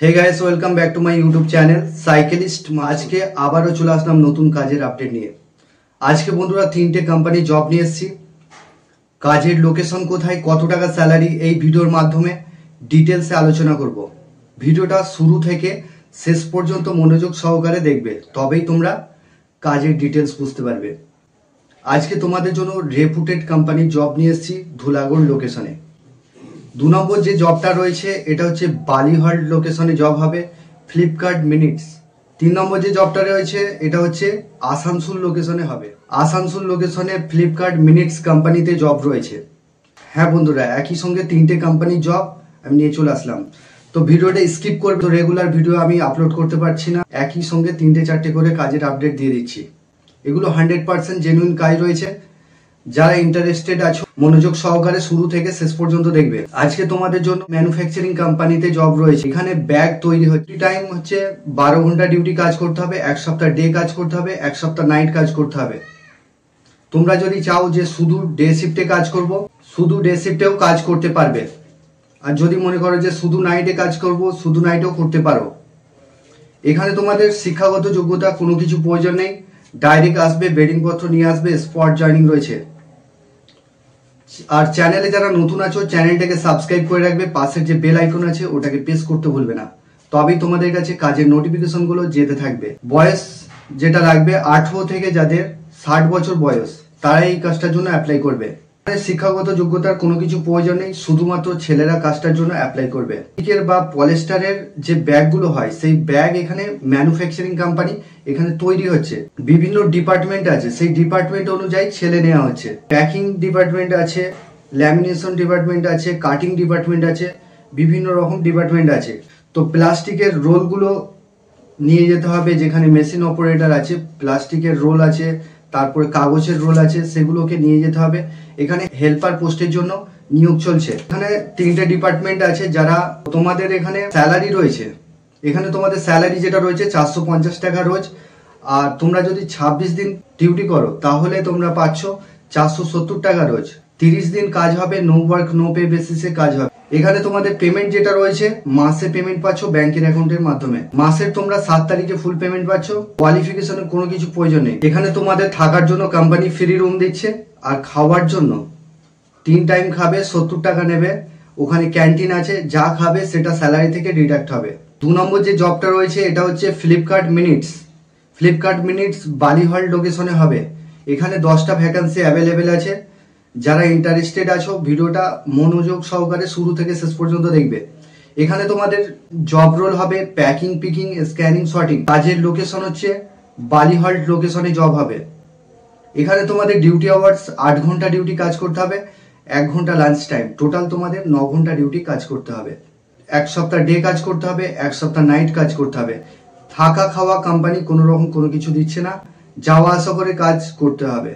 Hey guys, welcome back to my YouTube channel Cyclist. আজকে আবারও চলে আসলাম নতুন কাজের আপডেট নিয়ে। আজকে বন্ধুরা তিনটে কোম্পানি জব নিয়ে এসেছি। কাজের লোকেশন কোথায়, কত টাকা স্যালারি, এই ভিডিওর মাধ্যমে ডিটেলসে আলোচনা করব। ভিডিওটা শুরু থেকে শেষ পর্যন্ত মনোযোগ সহকারে দেখবে, তবেই তোমরা কাজের ডিটেলস বুঝতে পারবে। আজকে তোমাদের জন্য রেপুটেড কোম্পানির জব নিয়ে এসেছি ধুলাগড় লোকেশনে। 2 নম্বর যে জবটা রয়েছে এটা হচ্ছে বালিহাল্ট লোকেশনে জব হবে, ফ্লিপকার্ট মিনিটস। 3 নম্বর যে জবটা রয়েছে এটা হচ্ছে আসানসোল লোকেশনে হবে। আসানসোল লোকেশনে ফ্লিপকার্ট মিনিটস কোম্পানিতে জব রয়েছে। হ্যাঁ বন্ধুরা, একই সঙ্গে তিনটে কোম্পানির জব আমি নিয়ে চলে আসলাম। তো ভিডিওটা স্কিপ করবে, তো রেগুলার ভিডিও আমি আপলোড করতে পারছি না। একই সঙ্গে 3-4টে করে কাজের আপডেট দিয়ে দিচ্ছি। এগুলো 100% জেনুইন কাজ রয়েছে। যারা ইন্টারেস্টেড আছো মনোযোগ সহকারে শুরু থেকে শেষ পর্যন্ত দেখবে। আজকে তোমাদের জন্য ম্যানুফ্যাকচারিং কোম্পানিতে জব রয়েছে। এখানে ব্যাগ তৈরি হচ্ছে। টাইম হচ্ছে 12 ঘন্টা ডিউটি কাজ করতে হবে, 1 সপ্তাহ ডে কাজ করতে হবে, 1 সপ্তাহ নাইট কাজ করতে হবে। তোমরা যদি চাও যে শুধু ডে শিফটে কাজ করব, শুধু ডে শিফটেও কাজ করতে পারবে। আর যদি মনে করো যে শুধু নাইটে কাজ করব, শুধু নাইটেও করতে পারো। এখানে তোমাদের শিক্ষাগত যোগ্যতা কোনো কিছু প্রয়োজন নেই। ডাইরেক্ট আসবে, বেডিং পত্র নিয়ে আসবে, স্পট জয়েনিং রয়েছে। আর চ্যানেলে যারা নতুন আছো চ্যানেলটাকে সাবস্ক্রাইব করে রাখবে, পাশের যে বেল আইকন আছে ওটাকে প্রেস করতে ভুলবে না, তবেই তোমাদের কাছে কাজের নোটিফিকেশন গুলো যেতে থাকবে। বয়স যেটা লাগবে 18 থেকে যাদের 60 বছর বয়স, তারা এই কাজটার জন্য অ্যাপ্লাই করবে। শিক্ষাগত যোগ্যতার কোনো কিছু প্রয়োজন নেই, শুধুমাত্র ছেলেরা কাজটার জন্য অ্যাপ্লাই করবে। সিল্কের বা পলিস্টারের যে ব্যাগগুলো হয়, সেই ব্যাগ এখানে ম্যানুফ্যাকচারিং কোম্পানি এখানে তৈরি হচ্ছে। বিভিন্ন ডিপার্টমেন্ট আছে, সেই ডিপার্টমেন্ট অনুযায়ী ছেলে নেওয়া হচ্ছে। প্যাকিং ডিপার্টমেন্ট আছে, ল্যামিনেশন ডিপার্টমেন্ট আছে, কাটিং ডিপার্টমেন্ট আছে, বিভিন্ন রকম ডিপার্টমেন্ট আছে। তো প্লাস্টিকের রোলগুলো নিয়ে যেতে হবে, যেখানে মেশিন অপারেটর আছে, প্লাস্টিকের রোল আছে, তারপরে কাগজের রোল আছে, সেগুলোকে নিয়ে যেতে হবে। এখানে হেল্পার পোস্টের জন্য নিয়োগ চলছে। এখানে 3টে ডিপার্টমেন্ট আছে। যারা তোমাদের এখানে স্যালারি রয়েছে, এখানে তোমাদের স্যালারি যেটা রয়েছে 450 টাকা রোজ। আর তোমরা যদি 26 দিন ডিউটি করো তাহলে তোমরা পাচ্ছ 470 টাকা রোজ। 30 দিন কাজ হবে, নো ওয়ার্ক নো পে বেসিসে কাজ হবে। এখানে তোমাদের পেমেন্ট যেটা রয়েছে, মাসে পেমেন্ট পাচ্ছ ব্যাংকের অ্যাকাউন্টের মাধ্যমে। মাসের তোমরা 7 তারিখে ফুল পেমেন্ট পাচ্ছ। কোয়ালিফিকেশনের কোনো কিছু প্রয়োজন নেই। এখানে তোমাদের থাকার জন্য কোম্পানি ফ্রি রুম দিচ্ছে, আর খাওয়ার জন্য 3 টাইম খাবে, 70 টাকা নেবে। ওখানে ক্যান্টিন আছে, যা খাবে সেটা স্যালারি থেকে ডিডাক্ট হবে। 2 নম্বর যে জবটা রয়েছে এটা হচ্ছে ফ্লিপকার্ট মিনিটস। ফ্লিপকার্ট মিনিটস বালিহাল্ট লোকেশনে হবে। এখানে 10টা ভ্যাকান্সি অ্যাভেলেবেল আছে। যারা ইন্টারেস্টেড আছো ভিডিওটা মনোযোগ সহকারে শুরু থেকে শেষ পর্যন্ত দেখবে। এখানে তোমাদের জব রোল হবে প্যাকিং, পিকিং, স্ক্যানিং, সর্টিং। কাজের লোকেশন হচ্ছে বালিহাল্ট লোকেশনে জব হবে। এখানে তোমাদের ডিউটি আওয়ার্স 8 ঘন্টা ডিউটি কাজ করতে হবে, 1 ঘন্টা লাঞ্চ টাইম। টোটাল তোমাদের 9 ঘন্টা ডিউটি কাজ করতে হবে। 1 সপ্তাহ ডে কাজ করতে হবে, 1 সপ্তাহ নাইট কাজ করতে হবে। থাকা খাওয়া কোম্পানি কোনো রকম কোনো কিছু দিচ্ছে না, যাওয়া আসা করে কাজ করতে হবে।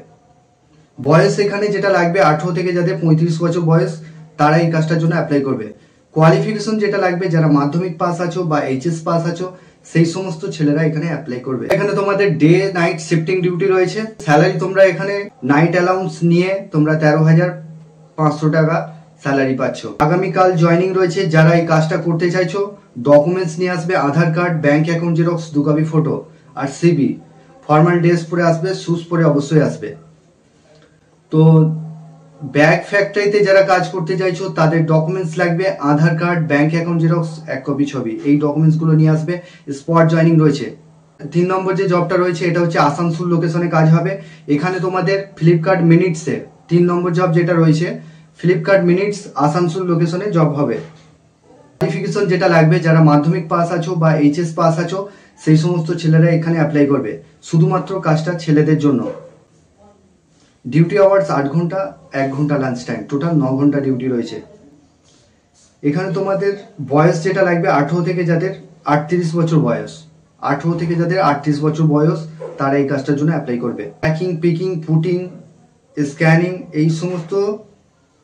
বয়স এখানে যেটা লাগবে 18 থেকে যাদের 35 বছর বয়স, তারা এই কাজটার জন্য অ্যাপ্লাই করবে। কোয়ালিফিকেশন যেটা লাগবে, যারা মাধ্যমিক পাস আছো বা এইচএস পাস আছো, সেই সমস্ত ছেলেরা এখানে অ্যাপ্লাই করবে। এখানে তোমাদের ডে নাইট শিফটিং ডিউটি রয়েছে। স্যালারি তোমরা এখানে নাইট অ্যালাউন্স নিয়ে তোমরা 13,500 টাকা স্যালারি পাচ্ছ। আগামীকাল জয়েনিং রয়েছে। যারা এই কাজটা করতে চাইছো ডকুমেন্টস নিয়ে আসবে, Aadhaar card, bank account xerox, 2 copy photo আর সিবি। ফর্মাল ড্রেস পরে আসবে, শুজ পরে অবশ্যই আসবে। তো ব্যাগ ফ্যাক্টরিতে যারা কাজ করতে চাইছো তাদের ডকুমেন্টস লাগবে Aadhaar card, bank account xerox, 1 copy ছবি। এই ডকুমেন্টস গুলো নিয়ে আসবে। স্পট জয়েনিং রয়েছে। 3 নম্বর যে জবটা রয়েছে এটা হচ্ছে আসানসোল লোকেশনে কাজ হবে। এখানে তোমাদের ফ্লিপকার্ট মিনিটসে 3 নম্বর জব যেটা রয়েছে, ফ্লিপকার্ট মিনিটস আসানসোল লোকেশনে জব হবে। কোয়ালিফিকেশন যেটা লাগবে, যারা মাধ্যমিক পাস আছো বা এইচএস পাস আছো, সেই সমস্ত ছেলেরা এখানে অ্যাপ্লাই করবে। শুধুমাত্র কাজটা ছেলেদের জন্য। ডিউটি আওয়ার্স 8 ঘন্টা, 1 ঘন্টা লাঞ্চ টাইম। টোটাল 9 ঘন্টা ডিউটি রয়েছে। এখানে তোমাদের বয়স যেটা লাগবে 18 থেকে যাদের 38 বছর বয়স, 18 থেকে যাদের 38 বছর বয়স, তারা এই কাজটার জন্য অ্যাপ্লাই করবে। প্যাকিং, পিকিং, পুটিং, স্ক্যানিং, এই সমস্ত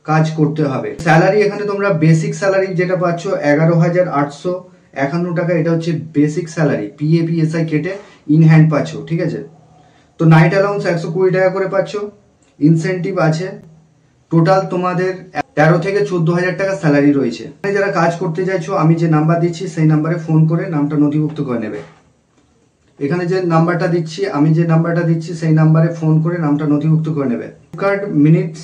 কাজ করতে হবে। স্যালারি এখানে তোমরা বেসিক স্যালারি যেটা পাচ্ছ 11,851 টাকা, এটা হচ্ছে বেসিক স্যালারি। পিএফ কেটে ইন হ্যান্ড পাচ্ছ, ঠিক আছে। তো নাইট অ্যালাউন্স 120 টাকা করে পাচ্ছ। ইনসেন্টিভ আছে। টোটাল তোমাদের 13 থেকে 14,000 টাকা স্যালারি রয়েছে। যারা কাজ করতে চাইছো আমি যে নাম্বার দিচ্ছি সেই নাম্বারে ফোন করে নামটা নথিভুক্ত করে নেবে। এখানে যে নাম্বারটা দিচ্ছি আমি যে নাম্বারটা দিচ্ছি সেই নাম্বারে ফোন করে নামটা নথিভুক্ত করে নেবে। ফ্লিপকার্ট মিনিটস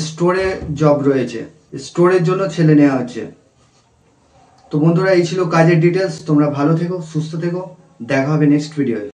স্টোরে জব রয়েছে, স্টোরের জন্য ছেলে নেওয়া হচ্ছে। তো বন্ধুরা এই ছিল কাজের ডিটেলস। তোমরা ভালো থেকো, সুস্থ থেকো, দেখা হবে নেক্সট ভিডিওয়ে।